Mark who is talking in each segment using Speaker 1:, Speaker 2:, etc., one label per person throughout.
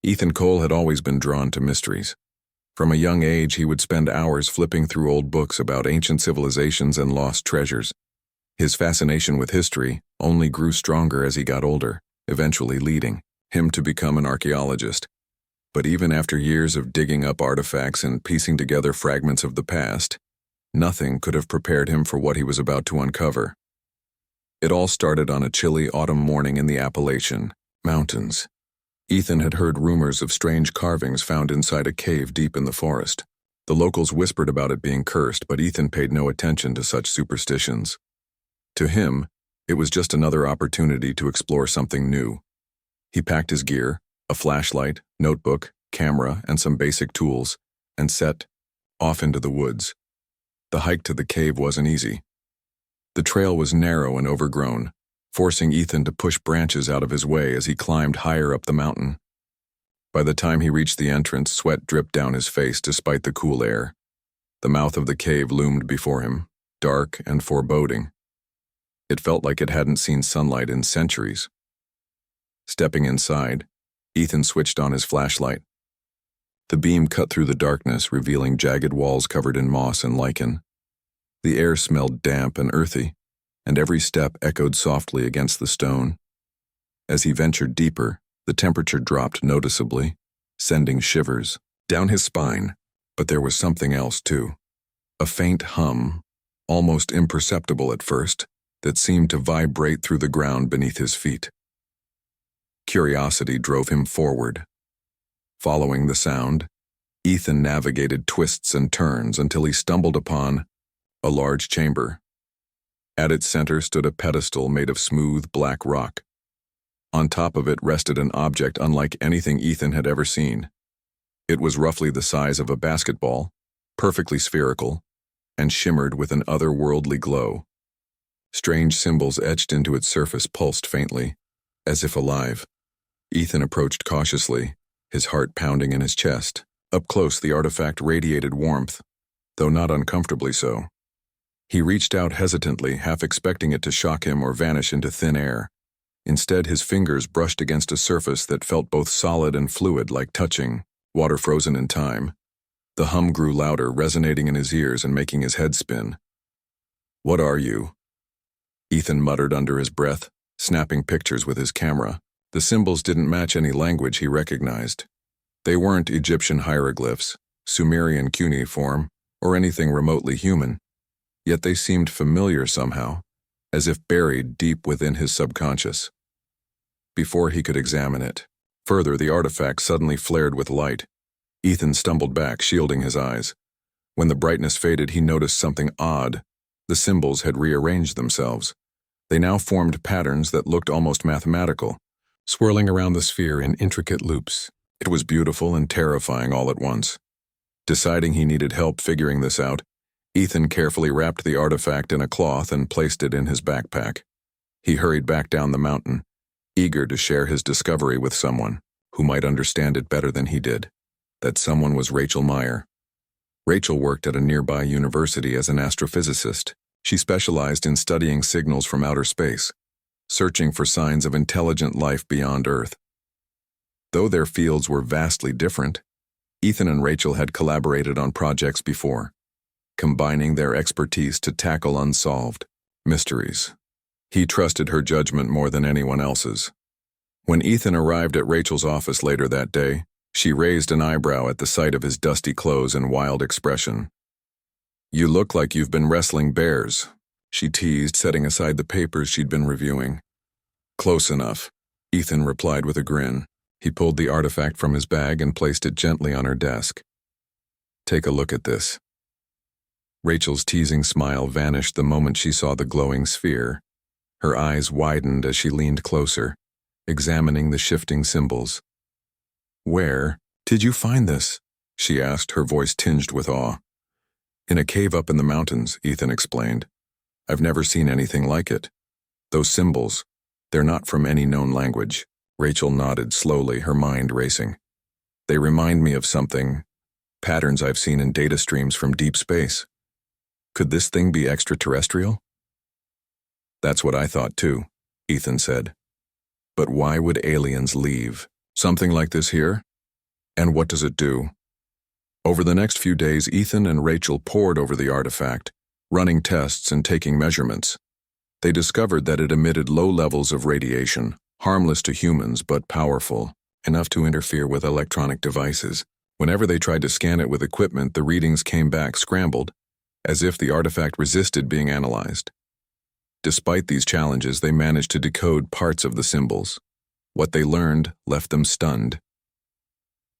Speaker 1: Ethan Cole had always been drawn to mysteries. From a young age, he would spend hours flipping through old books about ancient civilizations and lost treasures. His fascination with history only grew stronger as he got older, eventually leading him to become an archaeologist. But even after years of digging up artifacts and piecing together fragments of the past, nothing could have prepared him for what he was about to uncover. It all started on a chilly autumn morning in the Appalachian Mountains. Ethan had heard rumors of strange carvings found inside a cave deep in the forest. The locals whispered about it being cursed, but Ethan paid no attention to such superstitions. To him, it was just another opportunity to explore something new. He packed his gear, a flashlight, notebook, camera, and some basic tools, and set off into the woods. The hike to the cave wasn't easy. The trail was narrow and overgrown, forcing Ethan to push branches out of his way as he climbed higher up the mountain. By the time he reached the entrance, sweat dripped down his face despite the cool air. The mouth of the cave loomed before him, dark and foreboding. It felt like it hadn't seen sunlight in centuries. Stepping inside, Ethan switched on his flashlight. The beam cut through the darkness, revealing jagged walls covered in moss and lichen. The air smelled damp and earthy, and every step echoed softly against the stone. As he ventured deeper, the temperature dropped noticeably, sending shivers down his spine. But there was something else too. A faint hum, almost imperceptible at first, that seemed to vibrate through the ground beneath his feet. Curiosity drove him forward. Following the sound, Ethan navigated twists and turns until he stumbled upon a large chamber. At its center stood a pedestal made of smooth black rock. On top of it rested an object unlike anything Ethan had ever seen. It was roughly the size of a basketball, perfectly spherical, and shimmered with an otherworldly glow. Strange symbols etched into its surface pulsed faintly, as if alive. Ethan approached cautiously, his heart pounding in his chest. Up close, the artifact radiated warmth, though not uncomfortably so. He reached out hesitantly, half expecting it to shock him or vanish into thin air. Instead, his fingers brushed against a surface that felt both solid and fluid, like touching water frozen in time. The hum grew louder, resonating in his ears and making his head spin. "What are you?" Ethan muttered under his breath, snapping pictures with his camera. The symbols didn't match any language he recognized. They weren't Egyptian hieroglyphs, Sumerian cuneiform, or anything remotely human. Yet they seemed familiar somehow, as if buried deep within his subconscious. Before he could examine it further, the artifact suddenly flared with light. Ethan stumbled back, shielding his eyes. When the brightness faded, he noticed something odd. The symbols had rearranged themselves. They now formed patterns that looked almost mathematical, swirling around the sphere in intricate loops. It was beautiful and terrifying all at once. Deciding he needed help figuring this out, Ethan carefully wrapped the artifact in a cloth and placed it in his backpack. He hurried back down the mountain, eager to share his discovery with someone who might understand it better than he did. That someone was Rachel Meyer. Rachel worked at a nearby university as an astrophysicist. She specialized in studying signals from outer space, searching for signs of intelligent life beyond Earth. Though their fields were vastly different, Ethan and Rachel had collaborated on projects before, combining their expertise to tackle unsolved mysteries. He trusted her judgment more than anyone else's. When Ethan arrived at Rachel's office later that day, she raised an eyebrow at the sight of his dusty clothes and wild expression. "You look like you've been wrestling bears," she teased, setting aside the papers she'd been reviewing. "Close enough," Ethan replied with a grin. He pulled the artifact from his bag and placed it gently on her desk. "Take a look at this." Rachel's teasing smile vanished the moment she saw the glowing sphere. Her eyes widened as she leaned closer, examining the shifting symbols. "Where did you find this?" she asked, her voice tinged with awe. "In a cave up in the mountains," Ethan explained. "I've never seen anything like it. Those symbols, they're not from any known language." Rachel nodded slowly, her mind racing. "They remind me of something, patterns I've seen in data streams from deep space. Could this thing be extraterrestrial?" "That's what I thought too," Ethan said. "But why would aliens leave something like this here?" And what does it do? Over the next few days, Ethan and Rachel pored over the artifact, running tests and taking measurements. They discovered that it emitted low levels of radiation, harmless to humans but powerful, enough to interfere with electronic devices. Whenever they tried to scan it with equipment, the readings came back scrambled, as if the artifact resisted being analyzed. Despite these challenges, they managed to decode parts of the symbols. What they learned left them stunned.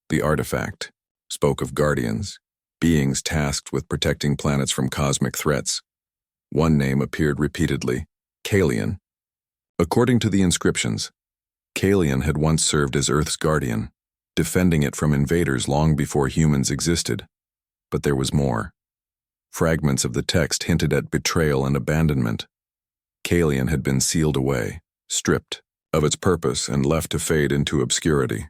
Speaker 1: The artifact spoke of guardians, beings tasked with protecting planets from cosmic threats. One name appeared repeatedly: Kalian. According to the inscriptions, Kalian had once served as Earth's guardian, defending it from invaders long before humans existed. But there was more. Fragments of the text hinted at betrayal and abandonment. Kalian had been sealed away, stripped of its purpose, and left to fade into obscurity.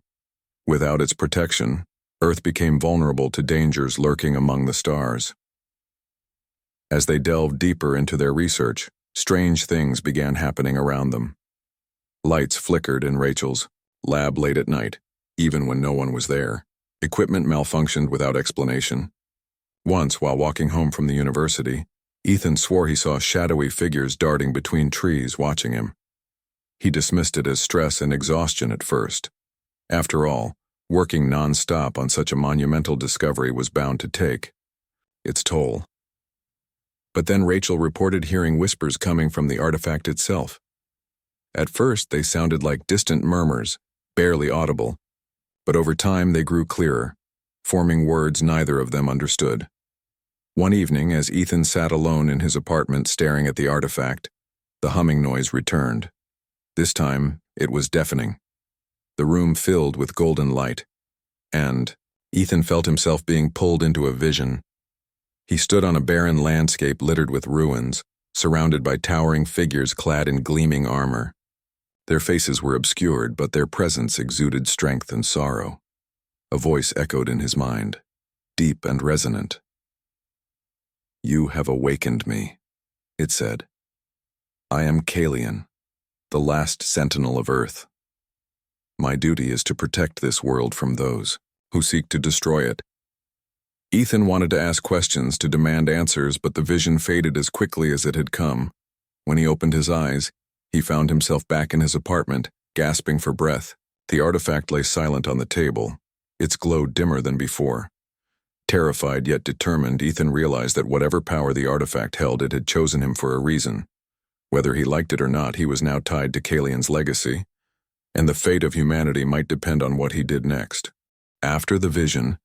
Speaker 1: Without its protection, Earth became vulnerable to dangers lurking among the stars. As they delved deeper into their research, strange things began happening around them. Lights flickered in Rachel's lab late at night, even when no one was there. Equipment malfunctioned without explanation. Once, while walking home from the university, Ethan swore he saw shadowy figures darting between trees watching him. He dismissed it as stress and exhaustion at first. After all, working non-stop on such a monumental discovery was bound to take its toll. But then Rachel reported hearing whispers coming from the artifact itself. At first, they sounded like distant murmurs, barely audible, but over time they grew clearer, forming words neither of them understood. One evening, as Ethan sat alone in his apartment staring at the artifact, the humming noise returned. This time, it was deafening. The room filled with golden light, and Ethan felt himself being pulled into a vision. He stood on a barren landscape littered with ruins, surrounded by towering figures clad in gleaming armor. Their faces were obscured, but their presence exuded strength and sorrow. A voice echoed in his mind, deep and resonant. "You have awakened me," it said. "I am Kalian, the last sentinel of Earth. My duty is to protect this world from those who seek to destroy it." Ethan wanted to ask questions, to demand answers, but the vision faded as quickly as it had come. When he opened his eyes, he found himself back in his apartment, gasping for breath. The artifact lay silent on the table, its glow dimmer than before. Terrified yet determined, Ethan realized that whatever power the artifact held, it had chosen him for a reason. Whether he liked it or not, he was now tied to Kalian's legacy, and the fate of humanity might depend on what he did next. After the vision,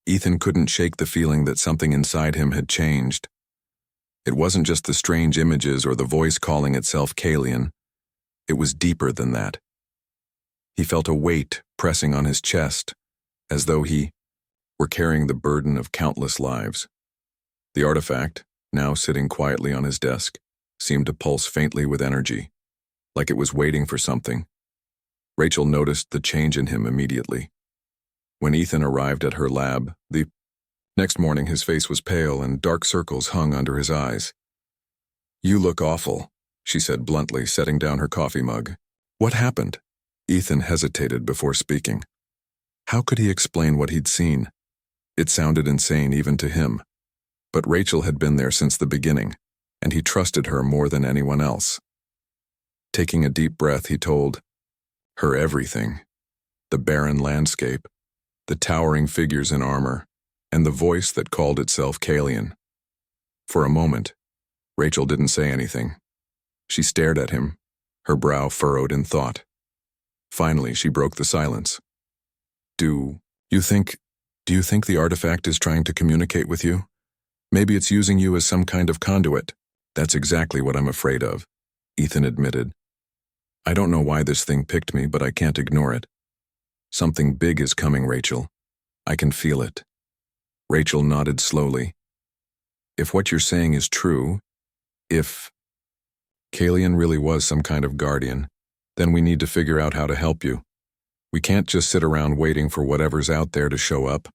Speaker 1: Ethan couldn't shake the feeling that something inside him had changed. It wasn't just the strange images or the voice calling itself Kalian. It was deeper than that. He felt a weight pressing on his chest, as though he were carrying the burden of countless lives. The artifact, now sitting quietly on his desk, seemed to pulse faintly with energy, like it was waiting for something. Rachel noticed the change in him immediately. When Ethan arrived at her lab, the next morning his face was pale and dark circles hung under his eyes. "You look awful," she said bluntly, setting down her coffee mug. "What happened?" Ethan hesitated before speaking. How could he explain what he'd seen? It sounded insane even to him. But Rachel had been there since the beginning, and he trusted her more than anyone else. Taking a deep breath, he told her everything: the barren landscape, the towering figures in armor, and the voice that called itself Kalian. For a moment, Rachel didn't say anything. She stared at him, her brow furrowed in thought. Finally, she broke the silence. Do you think the artifact is trying to communicate with you? Maybe it's using you as some kind of conduit." "That's exactly what I'm afraid of," Ethan admitted. "I don't know why this thing picked me, but I can't ignore it. Something big is coming, Rachel. I can feel it." Rachel nodded slowly. "If what you're saying is true, if Kalian really was some kind of guardian, then we need to figure out how to help you. We can't just sit around waiting for whatever's out there to show up."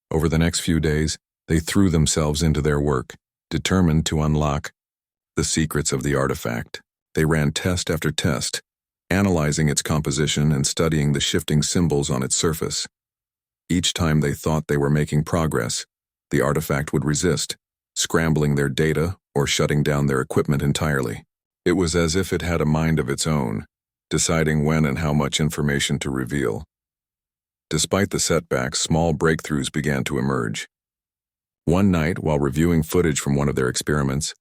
Speaker 1: Over the next few days, they threw themselves into their work, determined to unlock the secrets of the artifact. They ran test after test, analyzing its composition and studying the shifting symbols on its surface. Each time they thought they were making progress, the artifact would resist, scrambling their data or shutting down their equipment entirely. It was as if it had a mind of its own, deciding when and how much information to reveal. Despite the setbacks, small breakthroughs began to emerge. One night, while reviewing footage from one of their experiments,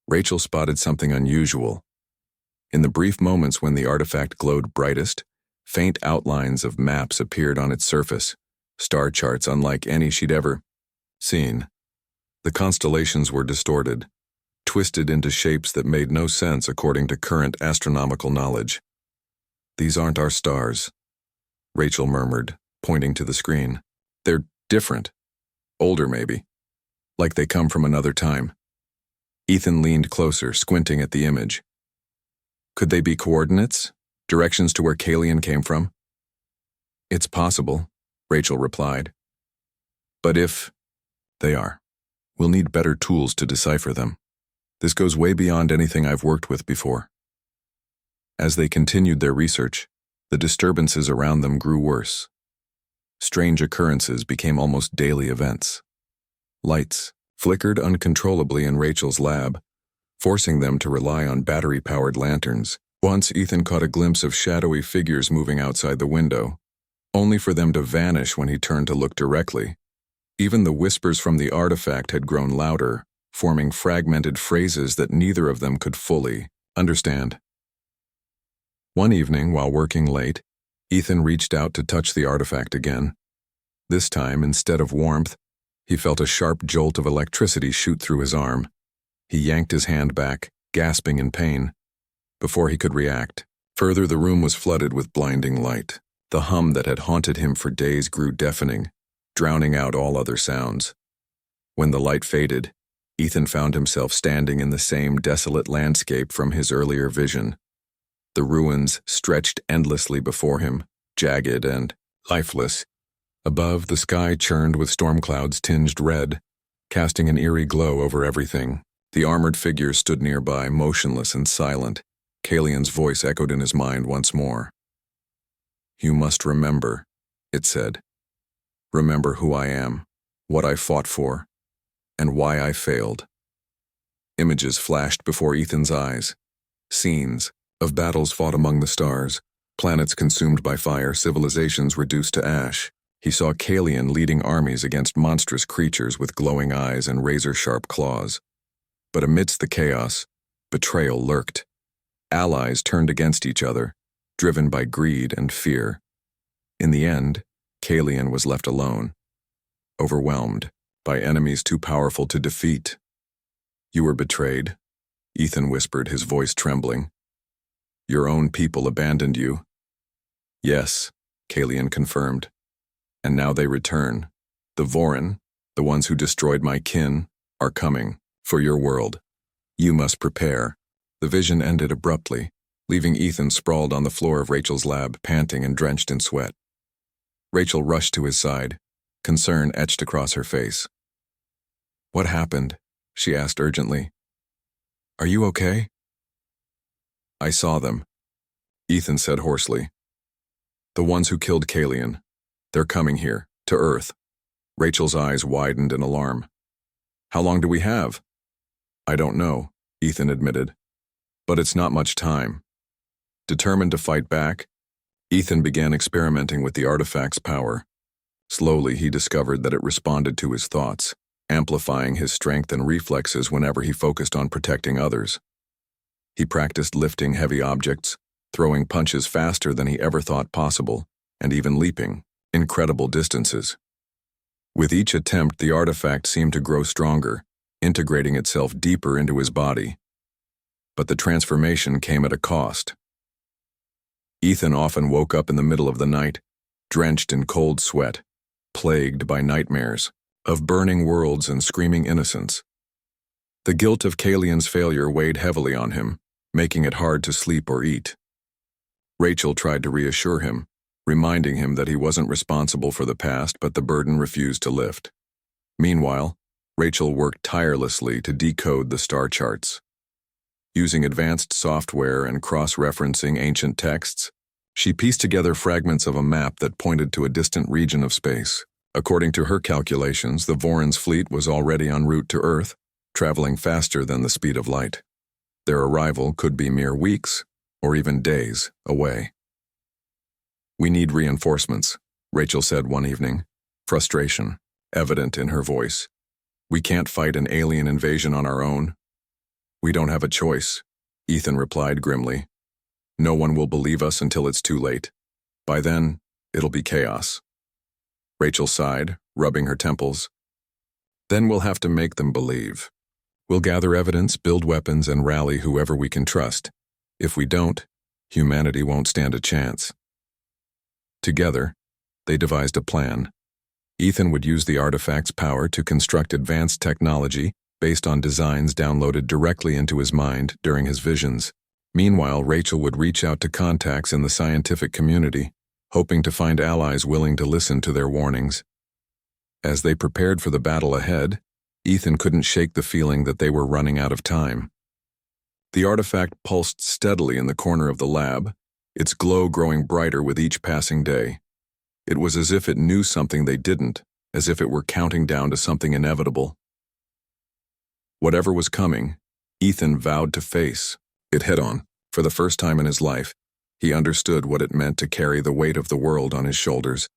Speaker 1: Rachel spotted something unusual. In the brief moments when the artifact glowed brightest, faint outlines of maps appeared on its surface, star charts unlike any she'd ever seen. The constellations were distorted, twisted into shapes that made no sense according to current astronomical knowledge. "These aren't our stars," Rachel murmured, pointing to the screen. "They're different. Older, maybe. Like they come from another time." Ethan leaned closer, squinting at the image. Could they be coordinates? Directions to where Kalian came from? "It's possible," Rachel replied. "But if they are, we'll need better tools to decipher them. This goes way beyond anything I've worked with before." As they continued their research, the disturbances around them grew worse. Strange occurrences became almost daily events. Lights flickered uncontrollably in Rachel's lab, forcing them to rely on battery-powered lanterns. Once Ethan caught a glimpse of shadowy figures moving outside the window, only for them to vanish when he turned to look directly. Even the whispers from the artifact had grown louder, forming fragmented phrases that neither of them could fully understand. One evening, while working late, Ethan reached out to touch the artifact again. This time, instead of warmth, he felt a sharp jolt of electricity shoot through his arm. He yanked his hand back, gasping in pain. Before he could react, further the room was flooded with blinding light. The hum that had haunted him for days grew deafening, drowning out all other sounds. When the light faded, Ethan found himself standing in the same desolate landscape from his earlier vision. The ruins stretched endlessly before him, jagged and lifeless. Above, the sky churned with storm clouds tinged red, casting an eerie glow over everything. The armored figures stood nearby, motionless and silent. Kalian's voice echoed in his mind once more. "You must remember," it said. "Remember who I am, what I fought for, and why I failed." Images flashed before Ethan's eyes. Scenes of battles fought among the stars, planets consumed by fire, civilizations reduced to ash. He saw Kalian leading armies against monstrous creatures with glowing eyes and razor-sharp claws. But amidst the chaos, betrayal lurked. Allies turned against each other, driven by greed and fear. In the end, Kalian was left alone, overwhelmed by enemies too powerful to defeat. "You were betrayed," Ethan whispered, his voice trembling. "Your own people abandoned you." "Yes," Kalian confirmed. "And now they return. The Vorin, the ones who destroyed my kin, are coming for your world. You must prepare." The vision ended abruptly, leaving Ethan sprawled on the floor of Rachel's lab, panting and drenched in sweat. Rachel rushed to his side, concern etched across her face. "What happened?" she asked urgently. "Are you okay?" "I saw them," Ethan said hoarsely. "The ones who killed Kalian. They're coming here, to Earth." Rachel's eyes widened in alarm. "How long do we have?" "I don't know," Ethan admitted. "But it's not much time." Determined to fight back, Ethan began experimenting with the artifact's power. Slowly, he discovered that it responded to his thoughts, amplifying his strength and reflexes whenever he focused on protecting others. He practiced lifting heavy objects, throwing punches faster than he ever thought possible, and even leaping incredible distances. With each attempt, the artifact seemed to grow stronger, integrating itself deeper into his body. But the transformation came at a cost. Ethan often woke up in the middle of the night, drenched in cold sweat, plagued by nightmares of burning worlds and screaming innocents. The guilt of Kalian's failure weighed heavily on him, making it hard to sleep or eat. Rachel tried to reassure him, reminding him that he wasn't responsible for the past, but the burden refused to lift. Meanwhile, Rachel worked tirelessly to decode the star charts. Using advanced software and cross-referencing ancient texts, she pieced together fragments of a map that pointed to a distant region of space. According to her calculations, the Voron's fleet was already en route to Earth, traveling faster than the speed of light. Their arrival could be mere weeks, or even days, away. "We need reinforcements," Rachel said one evening, frustration evident in her voice. "We can't fight an alien invasion on our own." "We don't have a choice," Ethan replied grimly. "No one will believe us until it's too late. By then, it'll be chaos." Rachel sighed, rubbing her temples. "Then we'll have to make them believe. We'll gather evidence, build weapons, and rally whoever we can trust. If we don't, humanity won't stand a chance." Together, they devised a plan. Ethan would use the artifact's power to construct advanced technology based on designs downloaded directly into his mind during his visions. Meanwhile, Rachel would reach out to contacts in the scientific community, hoping to find allies willing to listen to their warnings. As they prepared for the battle ahead, Ethan couldn't shake the feeling that they were running out of time. The artifact pulsed steadily in the corner of the lab, its glow growing brighter with each passing day. It was as if it knew something they didn't, as if it were counting down to something inevitable. Whatever was coming, Ethan vowed to face it head-on. For the first time in his life, he understood what it meant to carry the weight of the world on his shoulders.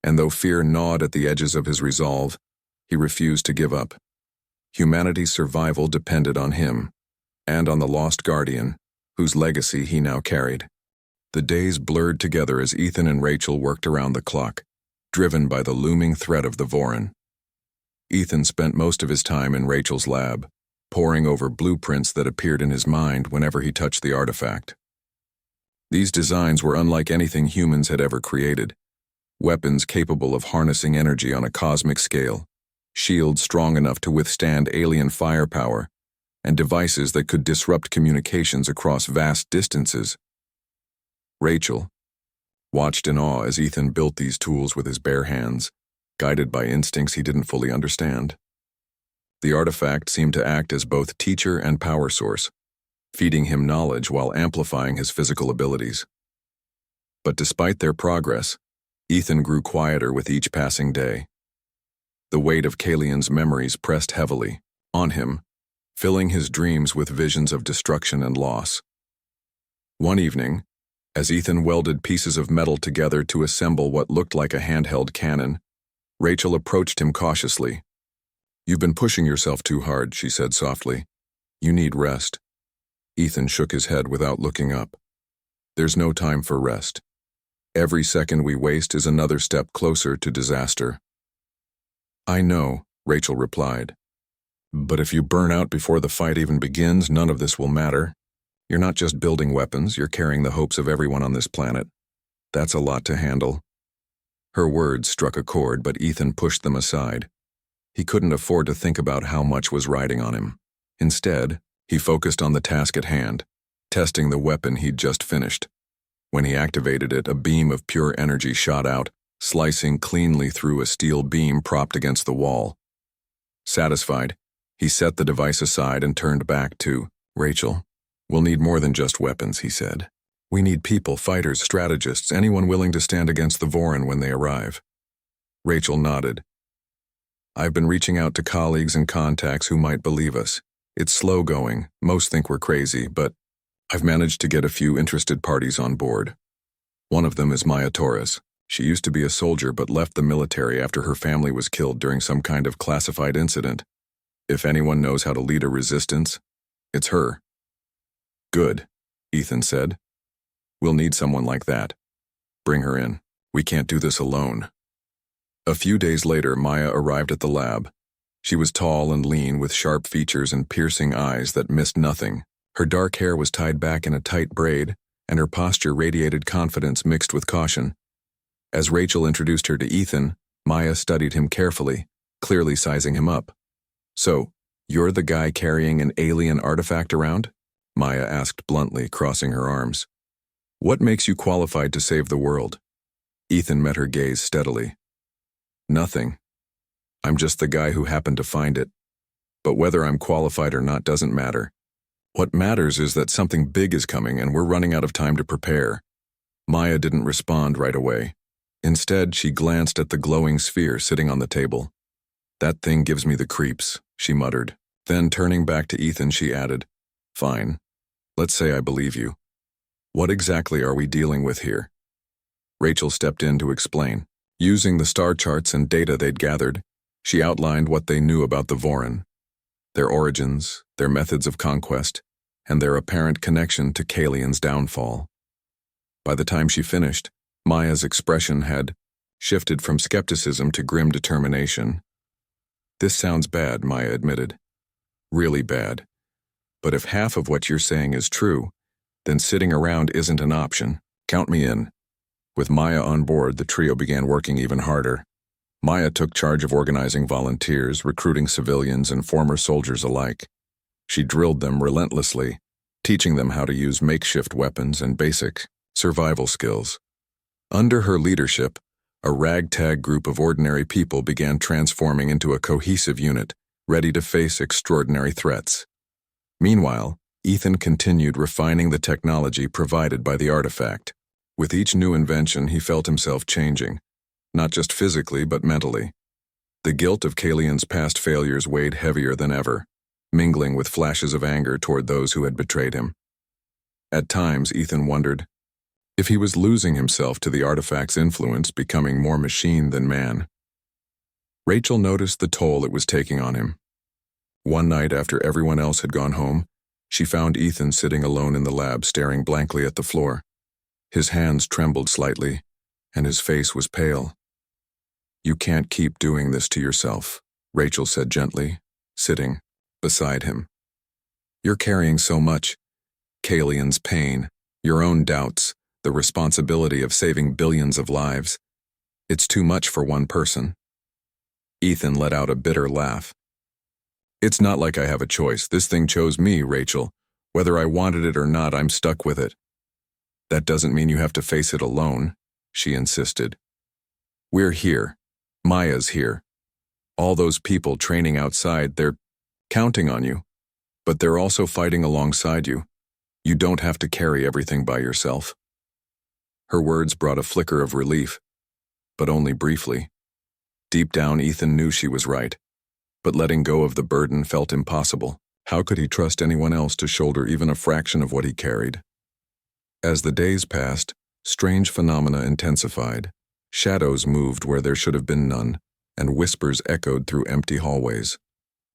Speaker 1: And though fear gnawed at the edges of his resolve, he refused to give up. Humanity's survival depended on him, and on the lost guardian, whose legacy he now carried. The days blurred together as Ethan and Rachel worked around the clock, driven by the looming threat of the Voron. Ethan spent most of his time in Rachel's lab, poring over blueprints that appeared in his mind whenever he touched the artifact. These designs were unlike anything humans had ever created. Weapons capable of harnessing energy on a cosmic scale, shields strong enough to withstand alien firepower, and devices that could disrupt communications across vast distances. Rachel watched in awe as Ethan built these tools with his bare hands, guided by instincts he didn't fully understand. The artifact seemed to act as both teacher and power source, feeding him knowledge while amplifying his physical abilities. But despite their progress, Ethan grew quieter with each passing day. The weight of Kalian's memories pressed heavily on him, filling his dreams with visions of destruction and loss. One evening, as Ethan welded pieces of metal together to assemble what looked like a handheld cannon, Rachel approached him cautiously. "You've been pushing yourself too hard," she said softly. "You need rest." Ethan shook his head without looking up. "There's no time for rest. Every second we waste is another step closer to disaster." "I know," Rachel replied. "But if you burn out before the fight even begins, none of this will matter. You're not just building weapons, you're carrying the hopes of everyone on this planet. That's a lot to handle." Her words struck a chord, but Ethan pushed them aside. He couldn't afford to think about how much was riding on him. Instead, he focused on the task at hand, testing the weapon he'd just finished. When he activated it, a beam of pure energy shot out, slicing cleanly through a steel beam propped against the wall. Satisfied, he set the device aside and turned back to Rachel. "We'll need more than just weapons," he said. "We need people, fighters, strategists, anyone willing to stand against the Voron when they arrive." Rachel nodded. "I've been reaching out to colleagues and contacts who might believe us. It's slow going, most think we're crazy, but I've managed to get a few interested parties on board. One of them is Maya Torres. She used to be a soldier but left the military after her family was killed during some kind of classified incident. If anyone knows how to lead a resistance, it's her." "Good," Ethan said. "We'll need someone like that. Bring her in. We can't do this alone." A few days later, Maya arrived at the lab. She was tall and lean with sharp features and piercing eyes that missed nothing. Her dark hair was tied back in a tight braid, and her posture radiated confidence mixed with caution. As Rachel introduced her to Ethan, Maya studied him carefully, clearly sizing him up. "So, you're the guy carrying an alien artifact around?" Maya asked bluntly, crossing her arms. "What makes you qualified to save the world?" Ethan met her gaze steadily. "Nothing. I'm just the guy who happened to find it. But whether I'm qualified or not doesn't matter. What matters is that something big is coming and we're running out of time to prepare." Maya didn't respond right away. Instead, she glanced at the glowing sphere sitting on the table. "That thing gives me the creeps," she muttered. Then, turning back to Ethan, she added, "Fine. Let's say I believe you. What exactly are we dealing with here?" Rachel stepped in to explain. Using the star charts and data they'd gathered, she outlined what they knew about the Vorin, their origins, their methods of conquest, and their apparent connection to Kalian's downfall. By the time she finished, Maya's expression had shifted from skepticism to grim determination. "This sounds bad," Maya admitted. "Really bad. But if half of what you're saying is true, then sitting around isn't an option. Count me in." With Maya on board, the trio began working even harder. Maya took charge of organizing volunteers, recruiting civilians and former soldiers alike. She drilled them relentlessly, teaching them how to use makeshift weapons and basic survival skills. Under her leadership, a ragtag group of ordinary people began transforming into a cohesive unit, ready to face extraordinary threats. Meanwhile, Ethan continued refining the technology provided by the artifact. With each new invention, he felt himself changing, not just physically but mentally. The guilt of Kalian's past failures weighed heavier than ever, mingling with flashes of anger toward those who had betrayed him. At times, Ethan wondered if he was losing himself to the artifact's influence, becoming more machine than man. Rachel noticed the toll it was taking on him. One night after everyone else had gone home, she found Ethan sitting alone in the lab, staring blankly at the floor. His hands trembled slightly, and his face was pale. "You can't keep doing this to yourself," Rachel said gently, sitting beside him. "You're carrying so much. Kalian's pain, your own doubts, the responsibility of saving billions of lives. It's too much for one person." Ethan let out a bitter laugh. "It's not like I have a choice. This thing chose me, Rachel. Whether I wanted it or not, I'm stuck with it." "That doesn't mean you have to face it alone," she insisted. "We're here. Maya's here. All those people training outside, they're counting on you. But they're also fighting alongside you. You don't have to carry everything by yourself." Her words brought a flicker of relief, but only briefly. Deep down, Ethan knew she was right, but letting go of the burden felt impossible. How could he trust anyone else to shoulder even a fraction of what he carried? As the days passed, strange phenomena intensified. Shadows moved where there should have been none, and whispers echoed through empty hallways.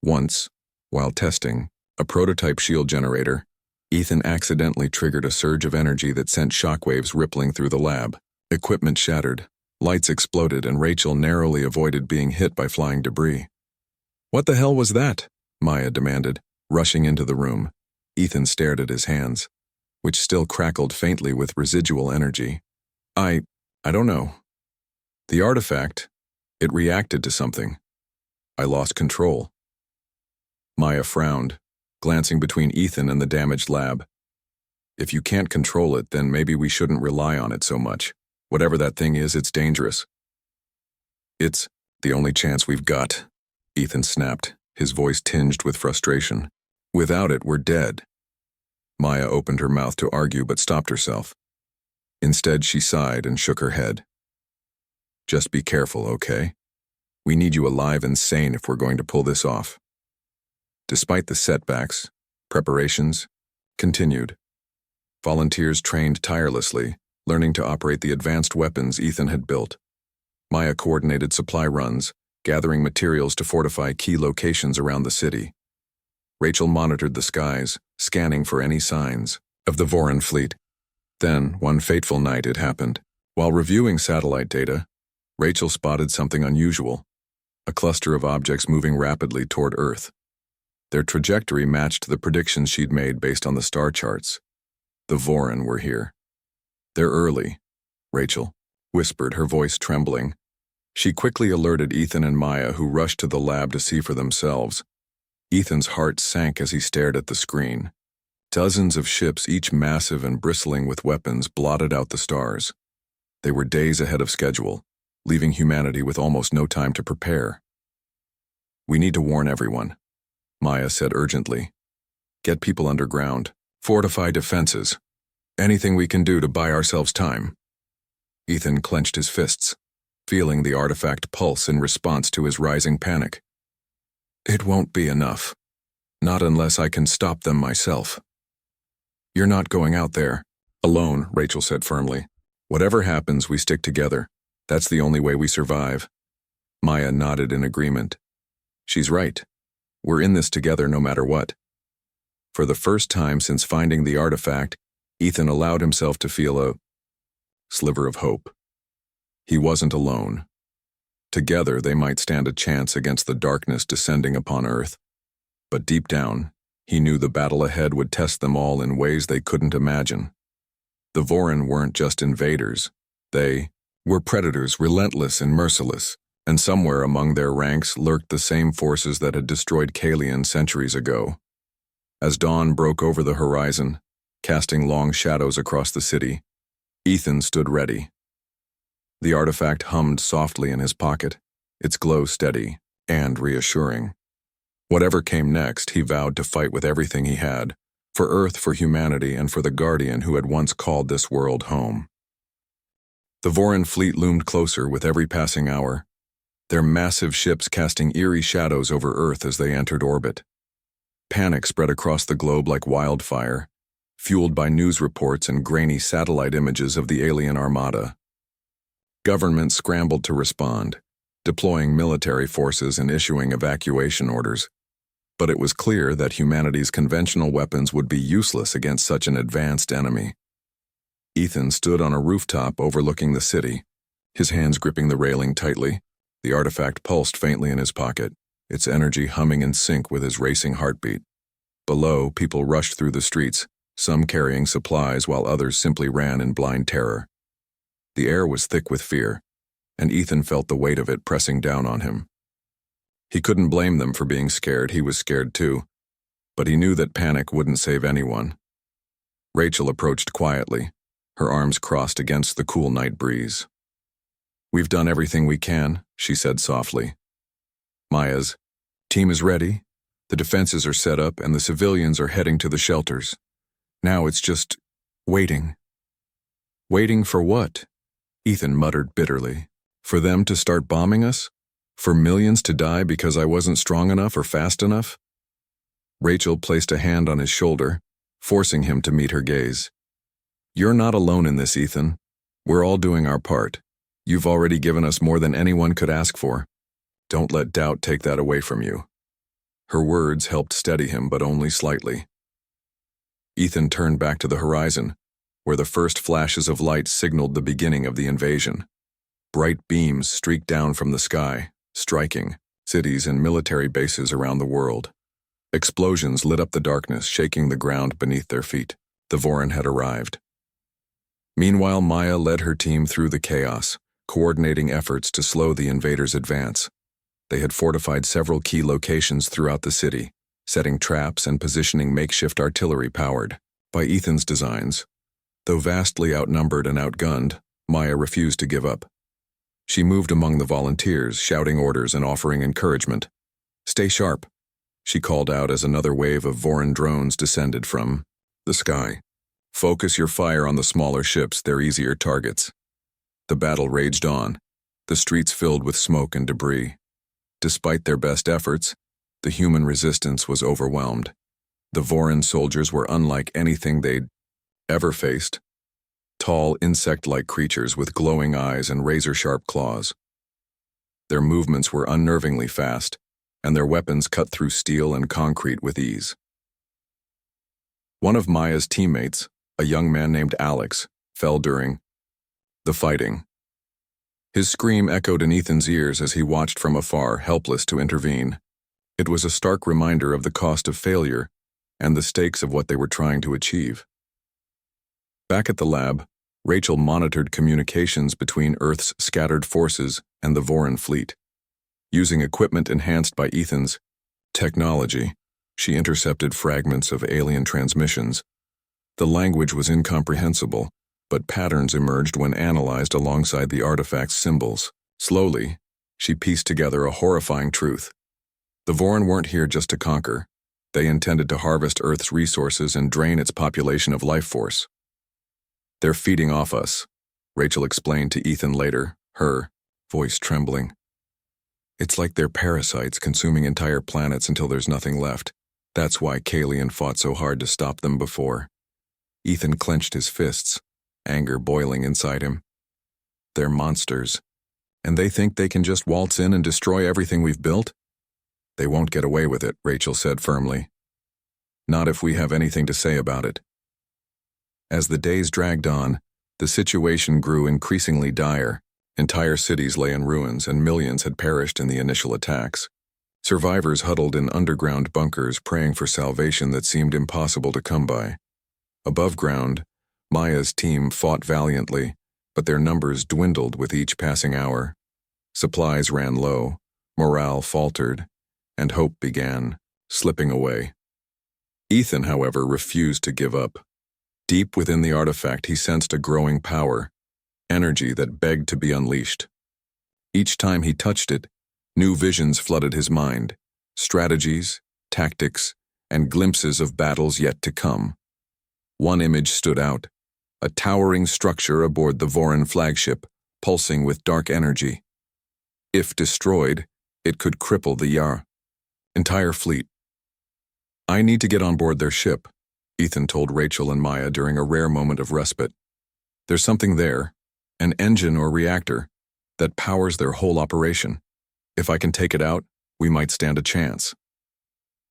Speaker 1: Once, while testing a prototype shield generator, Ethan accidentally triggered a surge of energy that sent shockwaves rippling through the lab. Equipment shattered, lights exploded, and Rachel narrowly avoided being hit by flying debris. "What the hell was that?" Maya demanded, rushing into the room. Ethan stared at his hands, which still crackled faintly with residual energy. I don't know. The artifact, it reacted to something. I lost control." Maya frowned, glancing between Ethan and the damaged lab. "If you can't control it, then maybe we shouldn't rely on it so much. Whatever that thing is, it's dangerous." "It's the only chance we've got," Ethan snapped, his voice tinged with frustration. "Without it, we're dead." Maya opened her mouth to argue but stopped herself. Instead, she sighed and shook her head. "Just be careful, okay? We need you alive and sane if we're going to pull this off." Despite the setbacks, preparations continued. Volunteers trained tirelessly, learning to operate the advanced weapons Ethan had built. Maya coordinated supply runs, gathering materials to fortify key locations around the city. Rachel monitored the skies, scanning for any signs of the Vorin fleet. Then, one fateful night, it happened. While reviewing satellite data, Rachel spotted something unusual, a cluster of objects moving rapidly toward Earth. Their trajectory matched the predictions she'd made based on the star charts. The Vorin were here. "They're early," Rachel whispered, her voice trembling. She quickly alerted Ethan and Maya, who rushed to the lab to see for themselves. Ethan's heart sank as he stared at the screen. Dozens of ships, each massive and bristling with weapons, blotted out the stars. They were days ahead of schedule, leaving humanity with almost no time to prepare. "We need to warn everyone," Maya said urgently. "Get people underground. Fortify defenses. Anything we can do to buy ourselves time." Ethan clenched his fists, feeling the artifact pulse in response to his rising panic. It won't be enough. Not unless I can stop them myself. You're not going out there alone, Rachel said firmly. Whatever happens, we stick together. That's the only way we survive. Maya nodded in agreement. She's right. We're in this together no matter what. For the first time since finding the artifact, Ethan allowed himself to feel a sliver of hope. He wasn't alone. Together they might stand a chance against the darkness descending upon Earth. But deep down, he knew the battle ahead would test them all in ways they couldn't imagine. The Vorin weren't just invaders. They were predators, relentless and merciless, and somewhere among their ranks lurked the same forces that had destroyed Kalian centuries ago. As dawn broke over the horizon, casting long shadows across the city, Ethan stood ready. The artifact hummed softly in his pocket, its glow steady and reassuring. Whatever came next, he vowed to fight with everything he had, for Earth, for humanity, and for the Guardian who had once called this world home. The Vorin fleet loomed closer with every passing hour, their massive ships casting eerie shadows over Earth as they entered orbit. Panic spread across the globe like wildfire, fueled by news reports and grainy satellite images of the alien armada. Governments scrambled to respond, deploying military forces and issuing evacuation orders. But it was clear that humanity's conventional weapons would be useless against such an advanced enemy. Ethan stood on a rooftop overlooking the city, his hands gripping the railing tightly. The artifact pulsed faintly in his pocket, its energy humming in sync with his racing heartbeat. Below, people rushed through the streets, some carrying supplies while others simply ran in blind terror. The air was thick with fear, and Ethan felt the weight of it pressing down on him. He couldn't blame them for being scared, he was scared too, but he knew that panic wouldn't save anyone. Rachel approached quietly, her arms crossed against the cool night breeze. We've done everything we can, she said softly. Maya's team is ready, the defenses are set up, and the civilians are heading to the shelters. Now it's just waiting. Waiting for what? Ethan muttered bitterly. For them to start bombing us? For millions to die because I wasn't strong enough or fast enough? Rachel placed a hand on his shoulder, forcing him to meet her gaze. You're not alone in this, Ethan. We're all doing our part. You've already given us more than anyone could ask for. Don't let doubt take that away from you. Her words helped steady him, but only slightly. Ethan turned back to the horizon, where the first flashes of light signaled the beginning of the invasion. Bright beams streaked down from the sky, striking cities and military bases around the world. Explosions lit up the darkness, shaking the ground beneath their feet. The Vorin had arrived. Meanwhile, Maya led her team through the chaos, coordinating efforts to slow the invaders' advance. They had fortified several key locations throughout the city, setting traps and positioning makeshift artillery powered by Ethan's designs. Though vastly outnumbered and outgunned, Maya refused to give up. She moved among the volunteers, shouting orders and offering encouragement. Stay sharp, she called out as another wave of Vorin drones descended from the sky. Focus your fire on the smaller ships, they're easier targets. The battle raged on, the streets filled with smoke and debris. Despite their best efforts, the human resistance was overwhelmed. The Vorin soldiers were unlike anything they'd ever faced. Tall, insect-like creatures with glowing eyes and razor-sharp claws. Their movements were unnervingly fast, and their weapons cut through steel and concrete with ease. One of Maya's teammates, a young man named Alex, fell during the fighting. His scream echoed in Ethan's ears as he watched from afar, helpless to intervene. It was a stark reminder of the cost of failure and the stakes of what they were trying to achieve. Back at the lab, Rachel monitored communications between Earth's scattered forces and the Vorin fleet. Using equipment enhanced by Ethan's technology, she intercepted fragments of alien transmissions. The language was incomprehensible, but patterns emerged when analyzed alongside the artifact's symbols. Slowly, she pieced together a horrifying truth. The Vorin weren't here just to conquer. They intended to harvest Earth's resources and drain its population of life force. They're feeding off us, Rachel explained to Ethan later, her voice trembling. It's like they're parasites consuming entire planets until there's nothing left. That's why Kalian fought so hard to stop them before. Ethan clenched his fists, anger boiling inside him. They're monsters, and they think they can just waltz in and destroy everything we've built? They won't get away with it, Rachel said firmly. Not if we have anything to say about it. As the days dragged on, the situation grew increasingly dire. Entire cities lay in ruins and millions had perished in the initial attacks. Survivors huddled in underground bunkers praying for salvation that seemed impossible to come by. Above ground, Maya's team fought valiantly, but their numbers dwindled with each passing hour. Supplies ran low, morale faltered, and hope began slipping away. Ethan, however, refused to give up. Deep within the artifact, he sensed a growing power, energy that begged to be unleashed. Each time he touched it, new visions flooded his mind, strategies, tactics, and glimpses of battles yet to come. One image stood out, a towering structure aboard the Voran flagship, pulsing with dark energy. If destroyed, it could cripple the entire fleet. I need to get on board their ship, Ethan told Rachel and Maya during a rare moment of respite. There's something there, an engine or reactor, that powers their whole operation. If I can take it out, we might stand a chance.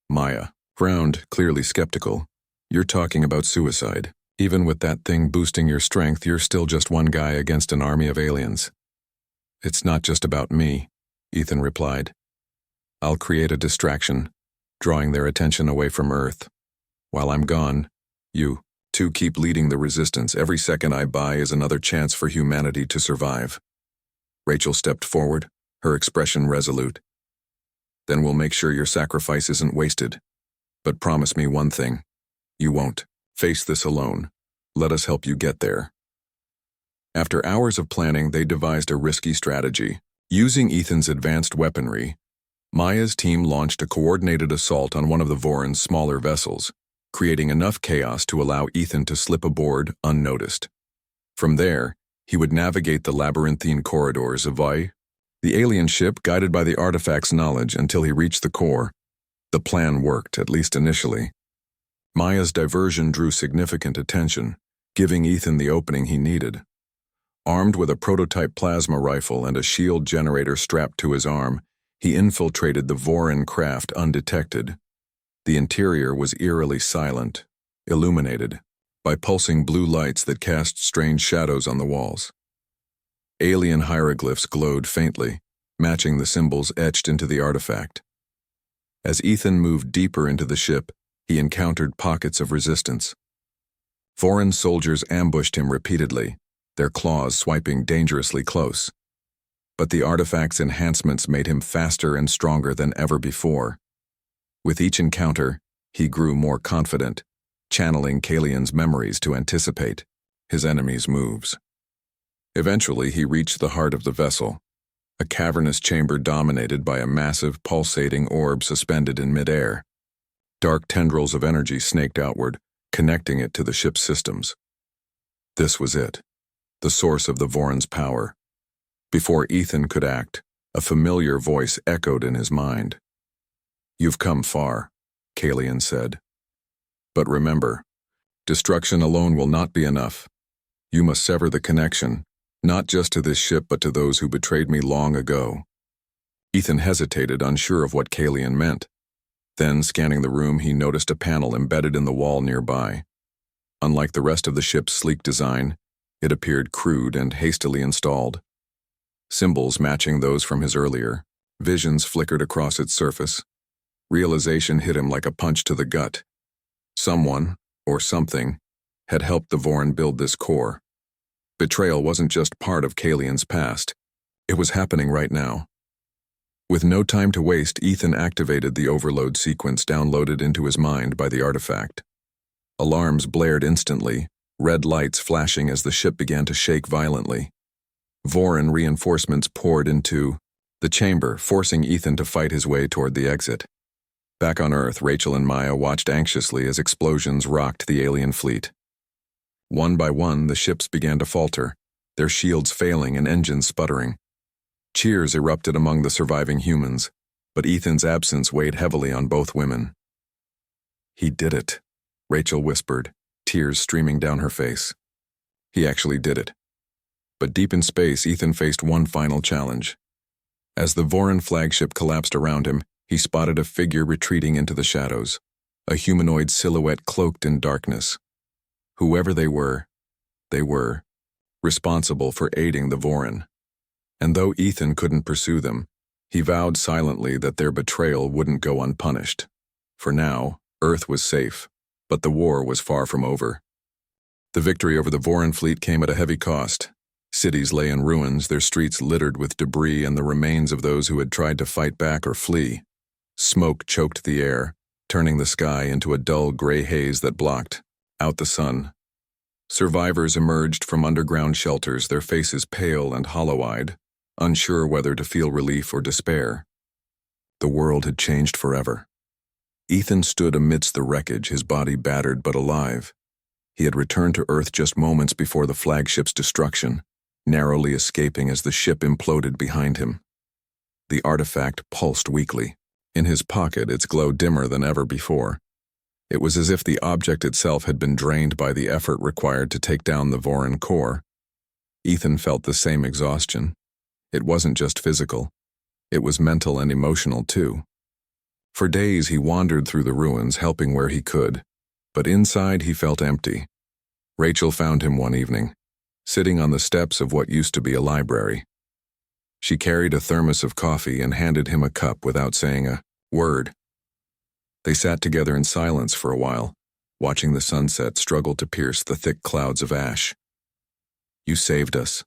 Speaker 1: Maya frowned, clearly skeptical. You're talking about suicide. Even with that thing boosting your strength, you're still just one guy against an army of aliens. It's not just about me, Ethan replied. I'll create a distraction, drawing their attention away from Earth. While I'm gone, you two keep leading the resistance. Every second I buy is another chance for humanity to survive. Rachel stepped forward, her expression resolute. Then we'll make sure your sacrifice isn't wasted. But promise me one thing. You won't face this alone. Let us help you get there. After hours of planning, they devised a risky strategy. Using Ethan's advanced weaponry, Maya's team launched a coordinated assault on one of the Voran's smaller vessels, creating enough chaos to allow Ethan to slip aboard unnoticed. From there, he would navigate the labyrinthine corridors of the alien ship, guided by the artifact's knowledge, until he reached the core. The plan worked, at least initially. Maya's diversion drew significant attention, giving Ethan the opening he needed. Armed with a prototype plasma rifle and a shield generator strapped to his arm, he infiltrated the Voran craft undetected. The interior was eerily silent, illuminated by pulsing blue lights that cast strange shadows on the walls. Alien hieroglyphs glowed faintly, matching the symbols etched into the artifact. As Ethan moved deeper into the ship, he encountered pockets of resistance. Voran soldiers ambushed him repeatedly, their claws swiping dangerously close. But the artifact's enhancements made him faster and stronger than ever before. With each encounter, he grew more confident, channeling Kalian's memories to anticipate his enemy's moves. Eventually, he reached the heart of the vessel, a cavernous chamber dominated by a massive, pulsating orb suspended in midair. Dark tendrils of energy snaked outward, connecting it to the ship's systems. This was it, the source of the Voran's power. Before Ethan could act, a familiar voice echoed in his mind. You've come far, Kalian said. But remember, destruction alone will not be enough. You must sever the connection, not just to this ship but to those who betrayed me long ago. Ethan hesitated, unsure of what Kalian meant. Then, scanning the room, he noticed a panel embedded in the wall nearby. Unlike the rest of the ship's sleek design, it appeared crude and hastily installed. Symbols matching those from his earlier visions flickered across its surface. Realization hit him like a punch to the gut. Someone, or something, had helped the Voran build this core. Betrayal wasn't just part of Kalian's past. It was happening right now. With no time to waste, Ethan activated the overload sequence downloaded into his mind by the artifact. Alarms blared instantly, red lights flashing as the ship began to shake violently. Voran reinforcements poured into the chamber, forcing Ethan to fight his way toward the exit. Back on Earth, Rachel and Maya watched anxiously as explosions rocked the alien fleet. One by one, the ships began to falter, their shields failing and engines sputtering. Cheers erupted among the surviving humans, but Ethan's absence weighed heavily on both women. "He did it," Rachel whispered, tears streaming down her face. He actually did it. But deep in space, Ethan faced one final challenge. As the Voran flagship collapsed around him, he spotted a figure retreating into the shadows, a humanoid silhouette cloaked in darkness. Whoever they were responsible for aiding the Voran. And though Ethan couldn't pursue them, he vowed silently that their betrayal wouldn't go unpunished. For now, Earth was safe, but the war was far from over. The victory over the Voran fleet came at a heavy cost. Cities lay in ruins, their streets littered with debris and the remains of those who had tried to fight back or flee. Smoke choked the air, turning the sky into a dull gray haze that blocked out the sun. Survivors emerged from underground shelters, their faces pale and hollow-eyed, unsure whether to feel relief or despair. The world had changed forever. Ethan stood amidst the wreckage, his body battered but alive. He had returned to Earth just moments before the flagship's destruction, narrowly escaping as the ship imploded behind him. The artifact pulsed weakly. In his pocket, its glow dimmer than ever before. It was as if the object itself had been drained by the effort required to take down the Voran core. Ethan felt the same exhaustion. It wasn't just physical. It was mental and emotional, too. For days he wandered through the ruins, helping where he could, but inside he felt empty. Rachel found him one evening, sitting on the steps of what used to be a library. She carried a thermos of coffee and handed him a cup without saying a word. They sat together in silence for a while, watching the sunset struggle to pierce the thick clouds of ash. "You saved us,"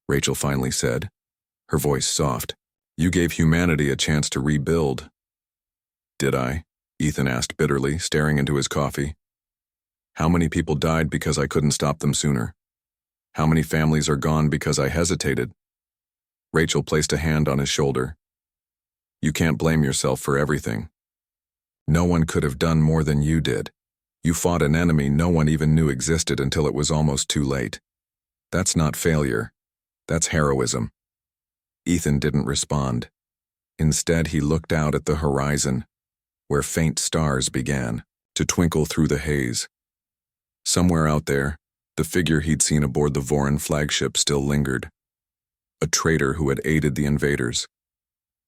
Speaker 1: Rachel finally said, her voice soft. "You gave humanity a chance to rebuild." "Did I?" Ethan asked bitterly, staring into his coffee. "How many people died because I couldn't stop them sooner? How many families are gone because I hesitated?" Rachel placed a hand on his shoulder. "You can't blame yourself for everything. No one could have done more than you did. You fought an enemy no one even knew existed until it was almost too late. That's not failure. That's heroism." Ethan didn't respond. Instead, he looked out at the horizon, where faint stars began to twinkle through the haze. Somewhere out there, the figure he'd seen aboard the Voran flagship still lingered. A traitor who had aided the invaders.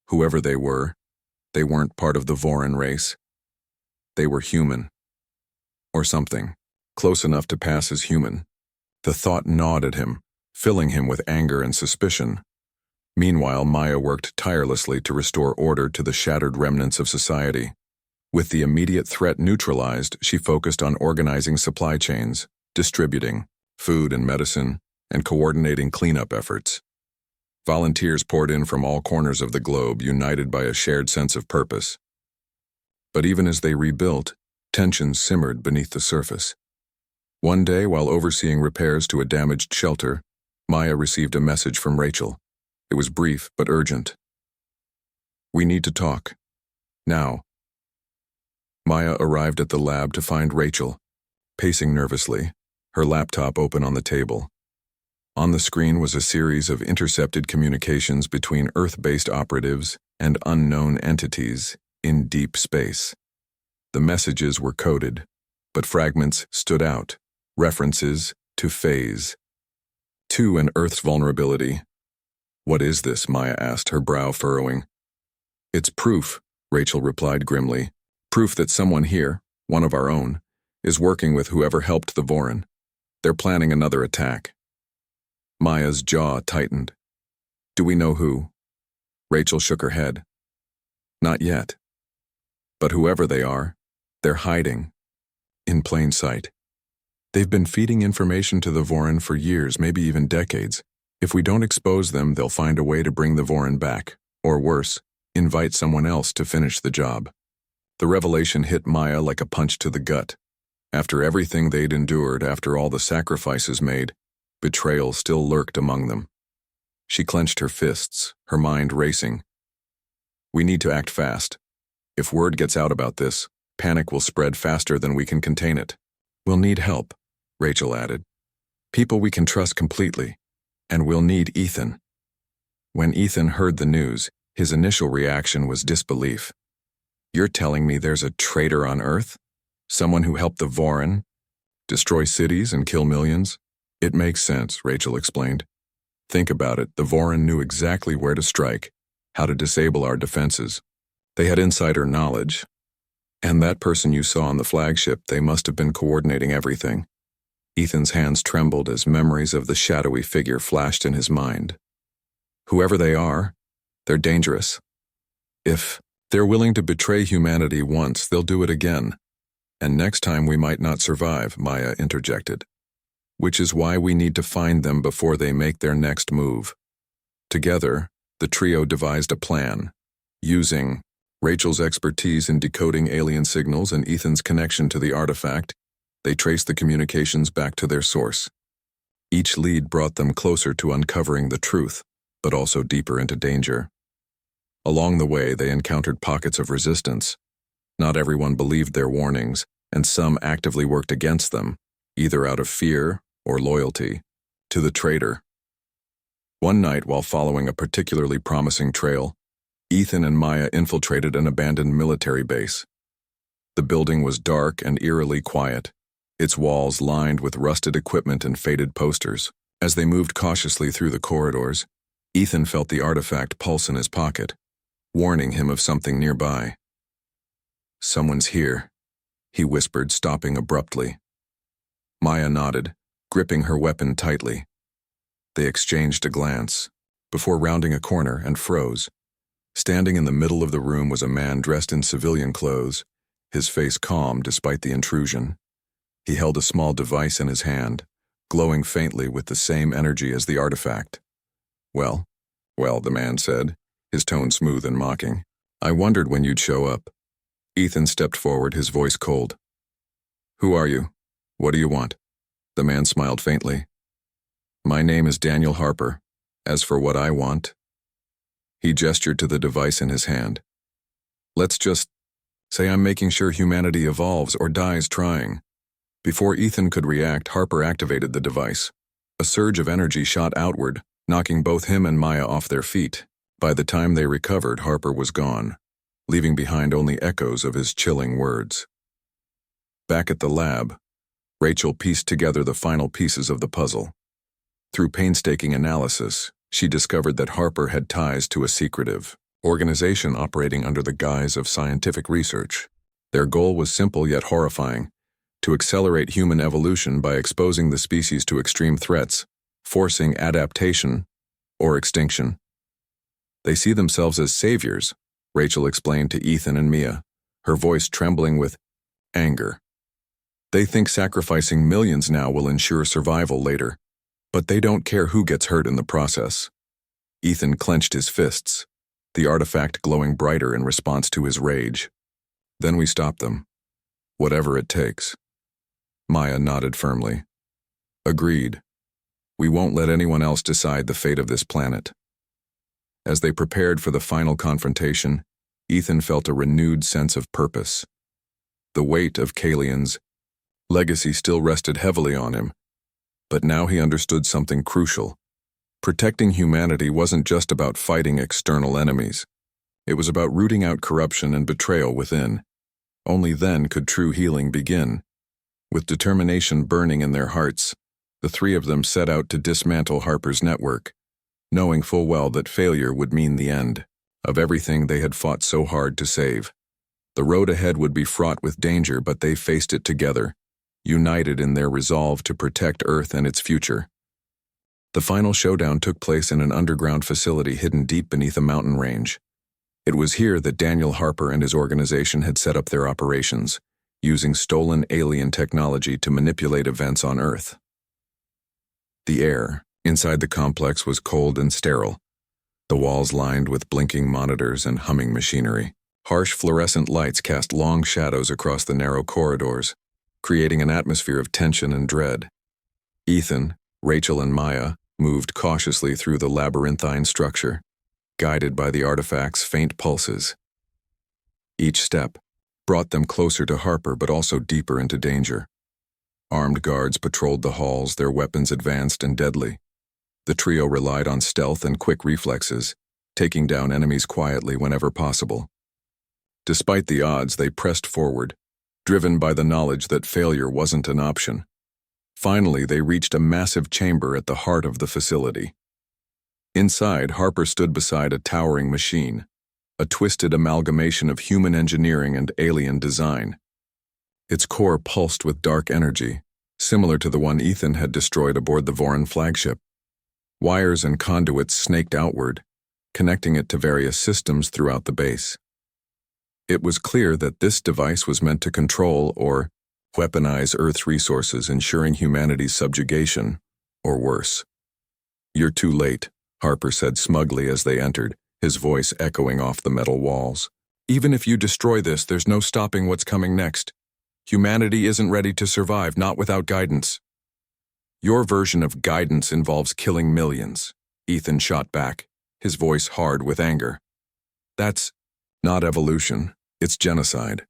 Speaker 1: Whoever they weren't part of the Voran race. They were human. Or something, close enough to pass as human. The thought gnawed at him, filling him with anger and suspicion. Meanwhile, Maya worked tirelessly to restore order to the shattered remnants of society. With the immediate threat neutralized, she focused on organizing supply chains, distributing food and medicine, and coordinating cleanup efforts. Volunteers poured in from all corners of the globe, united by a shared sense of purpose. But even as they rebuilt, tensions simmered beneath the surface. One day, while overseeing repairs to a damaged shelter, Maya received a message from Rachel. It was brief but urgent. "We need to talk. Now." Maya arrived at the lab to find Rachel, pacing nervously, her laptop open on the table. On the screen was a series of intercepted communications between Earth-based operatives and unknown entities in deep space. The messages were coded, but fragments stood out, references to phase. To an Earth's vulnerability. "What is this?" Maya asked, her brow furrowing. "It's proof," Rachel replied grimly. "Proof that someone here, one of our own, is working with whoever helped the Voran. They're planning another attack." Maya's jaw tightened. "Do we know who?" Rachel shook her head. "Not yet. But whoever they are, they're hiding. In plain sight. They've been feeding information to the Voran for years, maybe even decades. If we don't expose them, they'll find a way to bring the Voran back, or worse, invite someone else to finish the job." The revelation hit Maya like a punch to the gut. After everything they'd endured, after all the sacrifices made, betrayal still lurked among them. She clenched her fists, her mind racing. "We need to act fast. If word gets out about this, panic will spread faster than we can contain it. We'll need help," Rachel added. "People we can trust completely. And we'll need Ethan. When Ethan heard the news, his initial reaction was disbelief. You're telling me there's a traitor on Earth? Someone who helped the Vorin destroy cities and kill millions? It makes sense, Rachel explained. Think about it, the Vorin knew exactly where to strike, how to disable our defenses. They had insider knowledge. And that person you saw on the flagship, they must have been coordinating everything. Ethan's hands trembled as memories of the shadowy figure flashed in his mind. Whoever they are, they're dangerous. If they're willing to betray humanity once, they'll do it again. And next time we might not survive, Maya interjected. Which is why we need to find them before they make their next move. Together, the trio devised a plan, using Rachel's expertise in decoding alien signals and Ethan's connection to the artifact. They traced the communications back to their source. Each lead brought them closer to uncovering the truth, but also deeper into danger. Along the way, they encountered pockets of resistance. Not everyone believed their warnings, and some actively worked against them, either out of fear or loyalty to the traitor. One night, while following a particularly promising trail, Ethan and Maya infiltrated an abandoned military base. The building was dark and eerily quiet, its walls lined with rusted equipment and faded posters. As they moved cautiously through the corridors, Ethan felt the artifact pulse in his pocket, warning him of something nearby. Someone's here, he whispered, stopping abruptly. Maya nodded, gripping her weapon tightly. They exchanged a glance, before rounding a corner, and froze. Standing in the middle of the room was a man dressed in civilian clothes, his face calm despite the intrusion. He held a small device in his hand, glowing faintly with the same energy as the artifact. Well, the man said, his tone smooth and mocking. I wondered when you'd show up. Ethan stepped forward, his voice cold. Who are you? What do you want? The man smiled faintly. My name is Daniel Harper. As for what I want, he gestured to the device in his hand. Let's just say I'm making sure humanity evolves or dies trying. Before Ethan could react, Harper activated the device. A surge of energy shot outward, knocking both him and Maya off their feet. By the time they recovered, Harper was gone, leaving behind only echoes of his chilling words. Back at the lab, Rachel pieced together the final pieces of the puzzle. Through painstaking analysis, she discovered that Harper had ties to a secretive organization operating under the guise of scientific research. Their goal was simple yet horrifying: to accelerate human evolution by exposing the species to extreme threats, forcing adaptation or extinction. They see themselves as saviors, Rachel explained to Ethan and Mia, her voice trembling with anger. They think sacrificing millions now will ensure survival later, but they don't care who gets hurt in the process. Ethan clenched his fists, the artifact glowing brighter in response to his rage. Then we stop them. Whatever it takes. Maya nodded firmly. Agreed. We won't let anyone else decide the fate of this planet. As they prepared for the final confrontation, Ethan felt a renewed sense of purpose. The weight of Kalian's legacy still rested heavily on him, but now he understood something crucial. Protecting humanity wasn't just about fighting external enemies. It was about rooting out corruption and betrayal within. Only then could true healing begin. With determination burning in their hearts, the three of them set out to dismantle Harper's network, knowing full well that failure would mean the end of everything they had fought so hard to save. The road ahead would be fraught with danger, but they faced it together, united in their resolve to protect Earth and its future. The final showdown took place in an underground facility hidden deep beneath a mountain range. It was here that Daniel Harper and his organization had set up their operations, using stolen alien technology to manipulate events on Earth. The air inside the complex was cold and sterile, the walls lined with blinking monitors and humming machinery. Harsh fluorescent lights cast long shadows across the narrow corridors, creating an atmosphere of tension and dread. Ethan, Rachel, and Maya moved cautiously through the labyrinthine structure, guided by the artifact's faint pulses. Each step brought them closer to Harper, but also deeper into danger. Armed guards patrolled the halls, their weapons advanced and deadly. The trio relied on stealth and quick reflexes, taking down enemies quietly whenever possible. Despite the odds, they pressed forward, driven by the knowledge that failure wasn't an option. Finally, they reached a massive chamber at the heart of the facility. Inside, Harper stood beside a towering machine, a twisted amalgamation of human engineering and alien design. Its core pulsed with dark energy, similar to the one Ethan had destroyed aboard the Voran flagship. Wires and conduits snaked outward, connecting it to various systems throughout the base. It was clear that this device was meant to control or weaponize Earth's resources, ensuring humanity's subjugation, or worse. "You're too late," Harper said smugly as they entered, his voice echoing off the metal walls. "Even if you destroy this, there's no stopping what's coming next. Humanity isn't ready to survive, not without guidance." "Your version of guidance involves killing millions," Ethan shot back, his voice hard with anger. "That's not evolution, it's genocide."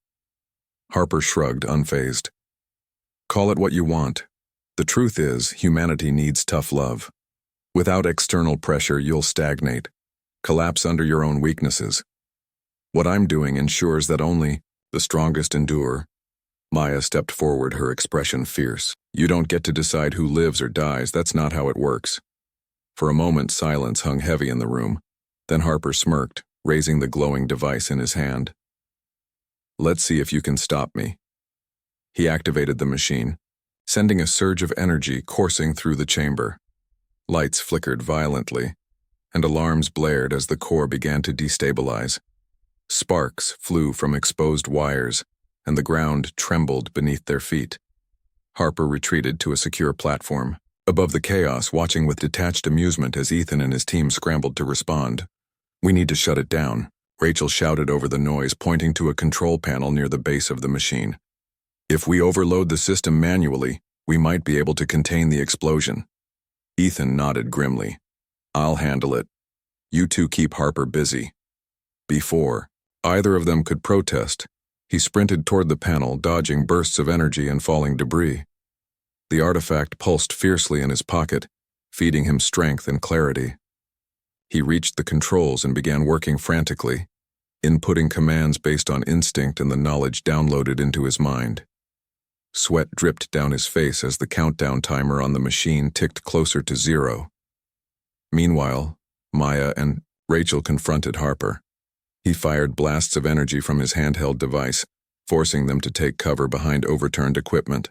Speaker 1: Harper shrugged, unfazed. "Call it what you want. The truth is, humanity needs tough love. Without external pressure, you'll stagnate, collapse under your own weaknesses. What I'm doing ensures that only the strongest endure." Maya stepped forward, her expression fierce. "You don't get to decide who lives or dies, that's not how it works." For a moment, silence hung heavy in the room. Then Harper smirked, raising the glowing device in his hand. "Let's see if you can stop me." He activated the machine, sending a surge of energy coursing through the chamber. Lights flickered violently, and alarms blared as the core began to destabilize. Sparks flew from exposed wires, and the ground trembled beneath their feet. Harper retreated to a secure platform, above the chaos, watching with detached amusement as Ethan and his team scrambled to respond. "We need to shut it down," Rachel shouted over the noise, pointing to a control panel near the base of the machine. "If we overload the system manually, we might be able to contain the explosion." Ethan nodded grimly. "I'll handle it. You two keep Harper busy." Before either of them could protest, he sprinted toward the panel, dodging bursts of energy and falling debris. The artifact pulsed fiercely in his pocket, feeding him strength and clarity. He reached the controls and began working frantically, inputting commands based on instinct and the knowledge downloaded into his mind. Sweat dripped down his face as the countdown timer on the machine ticked closer to 0. Meanwhile, Maya and Rachel confronted Harper. He fired blasts of energy from his handheld device, forcing them to take cover behind overturned equipment.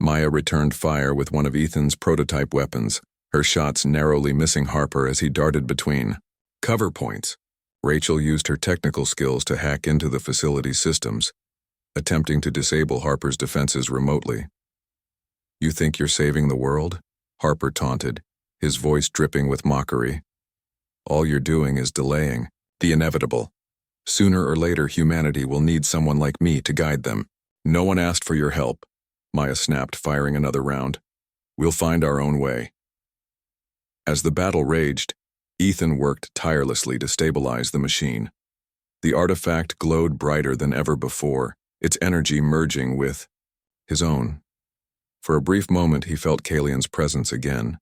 Speaker 1: Maya returned fire with one of Ethan's prototype weapons, her shots narrowly missing Harper as he darted between cover points. Rachel used her technical skills to hack into the facility's systems, attempting to disable Harper's defenses remotely. "You think you're saving the world?" Harper taunted, his voice dripping with mockery. "All you're doing is delaying the inevitable. Sooner or later, humanity will need someone like me to guide them." "No one asked for your help," Maya snapped, firing another round. "We'll find our own way." As the battle raged, Ethan worked tirelessly to stabilize the machine. The artifact glowed brighter than ever before, its energy merging with his own. For a brief moment, he felt Kalian's presence again,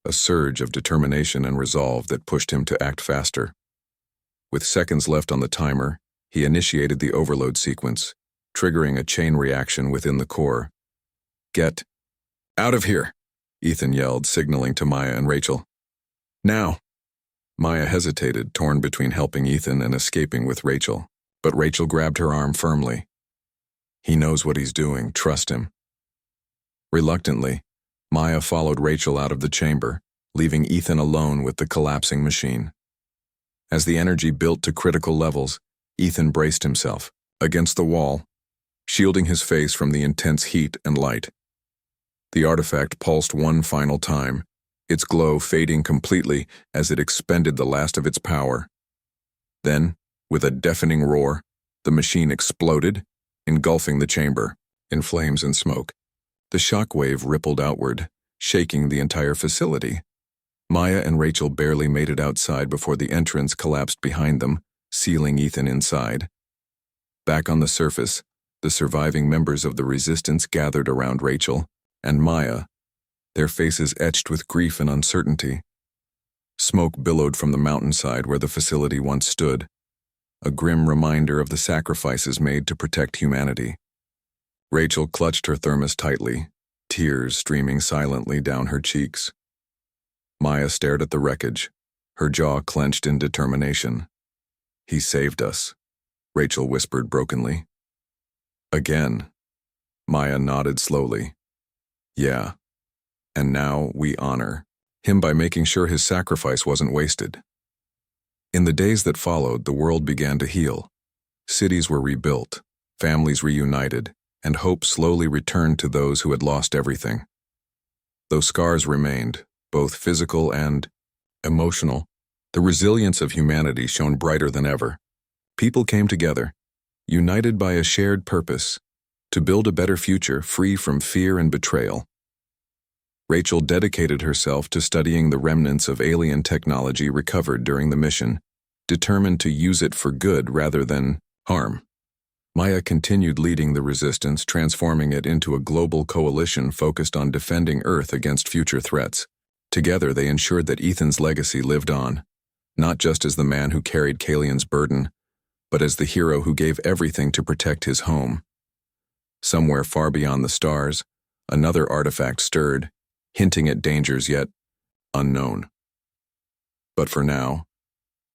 Speaker 1: a surge of determination and resolve that pushed him to act faster. With seconds left on the timer, he initiated the overload sequence, triggering a chain reaction within the core. "Get out of here," Ethan yelled, signaling to Maya and Rachel. "Now." Maya hesitated, torn between helping Ethan and escaping with Rachel, but Rachel grabbed her arm firmly. "He knows what he's doing, trust him." Reluctantly, Maya followed Rachel out of the chamber, leaving Ethan alone with the collapsing machine. As the energy built to critical levels, Ethan braced himself against the wall, shielding his face from the intense heat and light. The artifact pulsed one final time, its glow fading completely as it expended the last of its power. Then, with a deafening roar, the machine exploded, engulfing the chamber in flames and smoke. The shockwave rippled outward, shaking the entire facility. Maya and Rachel barely made it outside before the entrance collapsed behind them, sealing Ethan inside. Back on the surface, the surviving members of the resistance gathered around Rachel, and Maya, their faces etched with grief and uncertainty. Smoke billowed from the mountainside where the facility once stood, a grim reminder of the sacrifices made to protect humanity. Rachel clutched her thermos tightly, tears streaming silently down her cheeks. Maya stared at the wreckage, her jaw clenched in determination. "He saved us," Rachel whispered brokenly. "Again." Maya nodded slowly. "Yeah. And now we honor him by making sure his sacrifice wasn't wasted." In the days that followed, the world began to heal. Cities were rebuilt, families reunited, and hope slowly returned to those who had lost everything. Though scars remained, both physical and emotional, the resilience of humanity shone brighter than ever. People came together, united by a shared purpose, to build a better future free from fear and betrayal. Rachel dedicated herself to studying the remnants of alien technology recovered during the mission, determined to use it for good rather than harm. Maya continued leading the resistance, transforming it into a global coalition focused on defending Earth against future threats. Together, they ensured that Ethan's legacy lived on, not just as the man who carried Kalian's burden, but as the hero who gave everything to protect his home. Somewhere far beyond the stars, another artifact stirred, hinting at dangers yet unknown. But for now,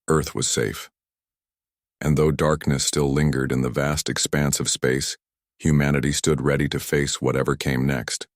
Speaker 1: Earth was safe. And though darkness still lingered in the vast expanse of space, humanity stood ready to face whatever came next.